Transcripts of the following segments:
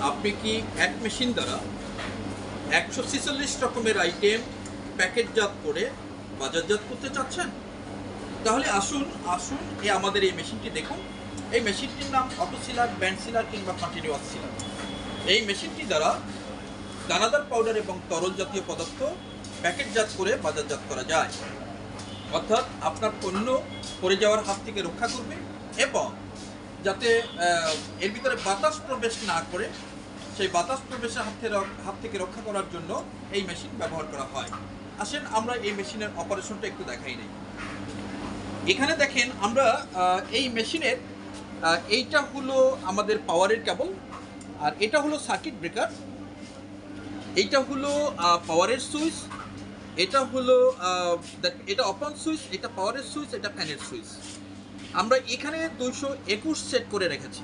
আপনি কি এক মেশিন দ্বারা 146 রকমের আইটেম প্যাকেটজাত করে বাজারজাত করতে চাচ্ছেন? তাহলে আসুন আসুন আমাদের এই মেশিনটি দেখুন। এই মেশিনটির নাম অটো সিলার, ব্যান্ড সিলার কিংবা কন্টিনিউয়াস সিলার। এই মেশিনটি দ্বারা দানাদার পাউডার এবং তরল জাতীয় পদার্থ প্যাকেটজাত করে বাজারজাত করা যায়। অর্থাৎ আপনার পণ্য পড়ে যাওয়ার হাত থেকে রক্ষা করবে এবং যাতে এর ভিতরে বাতাস প্রবেশ না করে সেই বাতাস প্রবেশের হাত থেকে রক্ষা করার জন্য এই মেশিন ব্যবহার করা হয়। আসেন আমরা এই মেশিনের অপারেশনটা একটু দেখাই নেই। এখানে দেখেন আমরা এই মেশিনের এইটা হলো আমাদের পাওয়ারের কেবল, আর এটা হলো সার্কিট ব্রেকার, এইটা হলো পাওয়ারের সুইচ, এটা হলো এটা অপন সুইচ, এটা পাওয়ারের সুইচ, এটা ফ্যানের সুইচ। আমরা এখানে 221 সেট করে রেখেছি।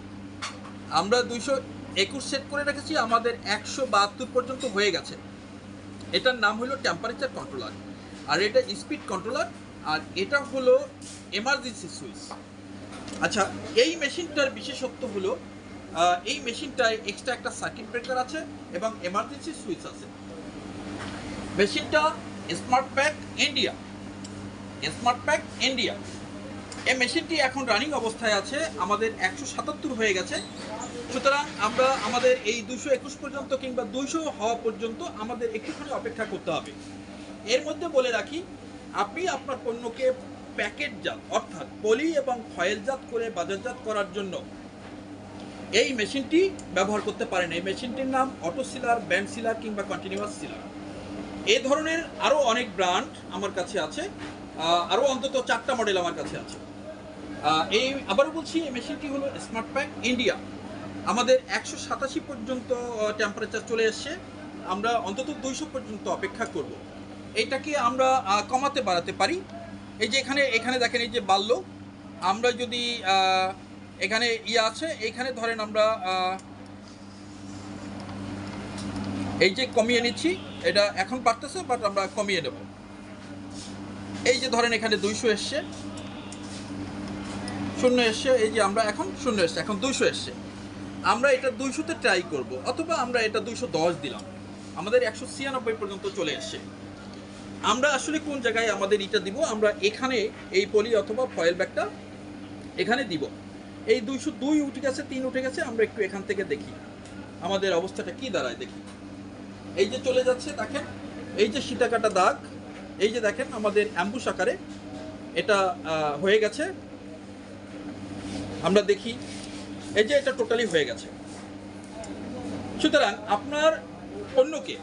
আমাদের 172 পর্যন্ত হয়ে গেছে। এটার নাম হলো টেম্পারেচার কন্ট্রোলার, আর এটা স্পিড কন্ট্রোলার, আর এটা হলো এমার্জেন্সি সুইচ। আচ্ছা, এই মেশিনটার বিশেষত্ব হলো এই মেশিনটায় এক্সট্রা একটা সার্কিট ব্রেকার আছে এবং এমার্জেন্সি সুইচ আছে। মেশিনটা স্মার্ট প্যাক ইন্ডিয়া। এই মেশিনটি এখন রানিং অবস্থায় আছে, আমাদের 177 হয়ে গেছে। সুতরাং আমরা আমাদের এই 221 পর্যন্ত কিংবা 200 হওয়া পর্যন্ত আমাদের একটুখানি অপেক্ষা করতে হবে। এর মধ্যে বলে রাখি, আপনি আপনার পণ্যকে প্যাকেটজাত অর্থাৎ পলি এবং ফয়েলজাত করে বাজারজাত করার জন্য এই মেশিনটি ব্যবহার করতে পারেন। এই মেশিনটির নাম অটো সিলার, ব্যান্ড সিলার কিংবা কন্টিনিউয়াস সিলার। এই ধরনের আরও অনেক ব্র্যান্ড আমার কাছে আছে, আরও অন্তত 4টা মডেল আমার কাছে আছে। আবারও বলছি, এই মেশিনটি হলো স্মার্ট প্যাক ইন্ডিয়া। আমাদের 187 পর্যন্ত টেম্পারেচার চলে এসছে। আমরা অন্তত 200 পর্যন্ত অপেক্ষা করব। এইটাকে আমরা কমাতে বাড়াতে পারি। এই যে এখানে দেখেন, এই যে বাড়লো। আমরা যদি এখানে আছে, এইখানে ধরেন আমরা এই যে কমিয়ে নিচ্ছি, এটা এখন বাড়তেছে, বাট আমরা কমিয়ে নেব। এই যে ধরেন এখানে 200 এসছে, 0 এসছে, এই যে আমরা এখন 0 এসছে, এখন 200 এসছে। আমরা এটা 200-তে ট্রাই করব, অথবা আমরা এটা 210 দিলাম। আমাদের 196 পর্যন্ত চলে এসছে। আমরা আসলে কোন জায়গায় আমাদের এটা দিব, আমরা এখানে এই পলি অথবা ফয়েল ব্যাগটা এখানে দিব। এই 202 উঠে গেছে, 3 উঠে গেছে। আমরা একটু এখান থেকে দেখি আমাদের অবস্থাটা কি দাঁড়ায়, দেখি। এই যে চলে যাচ্ছে, দেখেন এই যে সীতাকাটা দাগ, এই যে দেখেন আমাদের অ্যাম্বুশ আকারে এটা হয়ে গেছে। আমরা দেখি, এই যে এটা টোটালি হয়ে গেছে। সুতরাং আপনার পণ্যকে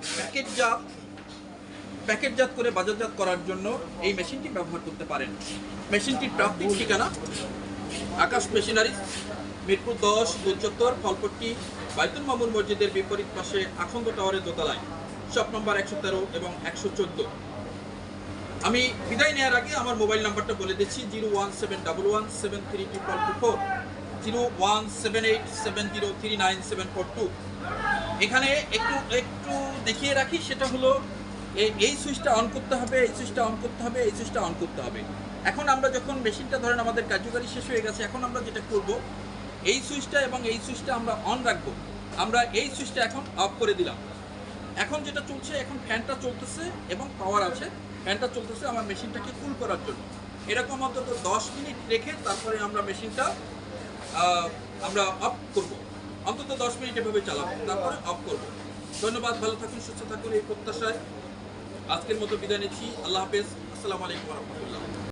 প্যাকেটজাত করে বাজারজাত করার জন্য এই মেশিনটি ব্যবহার করতে পারেন। মেশিনটির প্রাপ্তির ঠিকানা আকাশ মেশিনারি, মিরপুর 10, গোল চত্বর, ফলপট্টি, বাইতুল মামুন মসজিদের বিপরীত পাশে আখন্দ টাওয়ারের দোতলায়, শপ নম্বর 113 এবং 114। আমি বিদায় নেওয়ার আগে আমার মোবাইল নাম্বারটা বলে দিচ্ছি, 01711732424, 01787039742। এখানে একটু দেখিয়ে রাখি, সেটা হলো এই সুইচটা অন করতে হবে, এই সুইচটা অন করতে হবে, এই সুইচটা অন করতে হবে। এখন আমরা যখন মেশিনটা ধরেন আমাদের কার্যকারী শেষ হয়ে গেছে, এখন আমরা যেটা করব, এই সুইচটা এবং এই সুইচটা আমরা অন রাখবো। আমরা এই সুইচটা এখন অফ করে দিলাম। এখন যেটা চলছে, এখন ফ্যানটা চলতেছে এবং পাওয়ার আছে, ফ্যানটা চলতেছে আমার মেশিনটাকে কুল করার জন্য। এরকম অন্তত 10 মিনিট রেখে তারপরে আমরা মেশিনটা আমরা অফ করব। অন্তত 10 মিনিট এভাবে চালাবো, তারপরে অফ করব। ধন্যবাদ, ভালো থাকুন, সুস্থ থাকুন, এই প্রত্যাশায় আজকের মতো বিদায় নিচ্ছি। আল্লাহ হাফেজ, আসসালামু আলাইকুম ওয়া রাহমাতুল্লাহ।